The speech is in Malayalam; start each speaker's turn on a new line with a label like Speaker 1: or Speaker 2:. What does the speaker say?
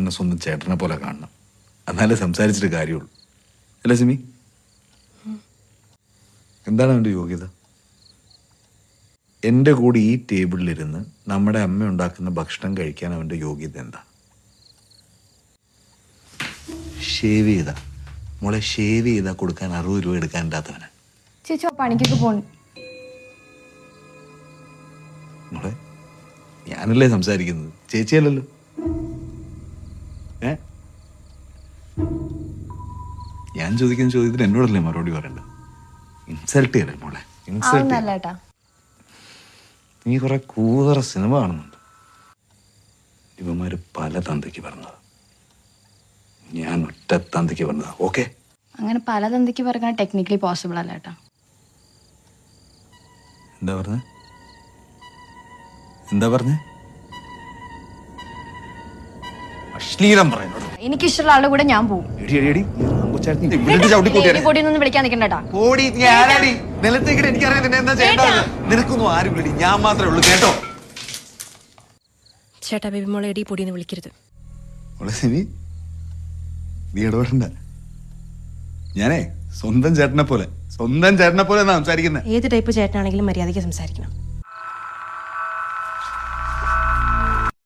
Speaker 1: എന്നെ സ്വന്തം ചേട്ടനെ പോലെ കാണണം. എന്നാലേ സംസാരിച്ചിട്ട് കാര്യമുള്ളൂ. അല്ലേ സിമി? എന്താണ് അവൻ്റെ യോഗ്യത? എൻ്റെ കൂടെ ഈ ടേബിളിലിരുന്ന് നമ്മുടെ അമ്മ ഉണ്ടാക്കുന്ന ഭക്ഷണം കഴിക്കാൻ അവൻ്റെ യോഗ്യത എന്താ? ഷേവ് ചെയ്താ മോളെ, ഷേവ് ചെയ്താ കൊടുക്കാൻ 60 രൂപ എടുക്കാൻ ഇല്ലാത്തവനാ.
Speaker 2: ചേച്ചി പണിക്കൊക്കെ പോണു.
Speaker 1: മോളെ, ഞാനല്ലേ സംസാരിക്കുന്നത്, ചേച്ചിയല്ലല്ലോ. ഞാൻ ചോദിക്കുന്ന ചോദ്യത്തിന് എന്നോടല്ലേ മറുപടി പറയണ്ട. ഇൻസൾട്ട് ചെയ്യല്ലേ മോളെ, ഇൻസൾട്ട്. നീ കുറെ കൂതറ സിനിമ കാണുന്നുണ്ട്. ഇവന്മാര് പല തന്തയ്ക്ക് പറഞ്ഞത്, ഞാൻ ഒറ്റ തന്തയ്ക്ക് പറഞ്ഞതാ. ഓക്കെ,
Speaker 2: അങ്ങനെ പല തന്തയ്ക്ക് പറയാൻ ടെക്നിക്കലി പോസിബിൾ അല്ല ഏട്ടാ.
Speaker 1: എന്താ പറഞ്ഞേ? എന്താ പറഞ്ഞേ? അശ്ലീലം പറയുന്നോട്.
Speaker 2: എനിക്കിഷ്ടമുള്ള ആളുടെ കൂടെ ഞാൻ പോകും. വിളിക്കാൻ നിൽക്കണ്ടാ.
Speaker 1: നിനക്കൊന്നും ആരും വിളി, ഞാൻ മാത്രമേ ഉള്ളൂ കേട്ടോ.
Speaker 3: ചേട്ടാ ബേബി മോളെ എടി പൊടിയെന്ന് വിളിക്കരുത്.
Speaker 1: നീ ഇടപെടണ്ട. ഞാനേ സ്വന്തം ചേട്ടനെ പോലെ സംസാരിക്കുന്നത്.
Speaker 3: ഏത് ടൈപ്പ് ചേട്ടനാണെങ്കിലും മര്യാദയ്ക്ക് സംസാരിക്കണം.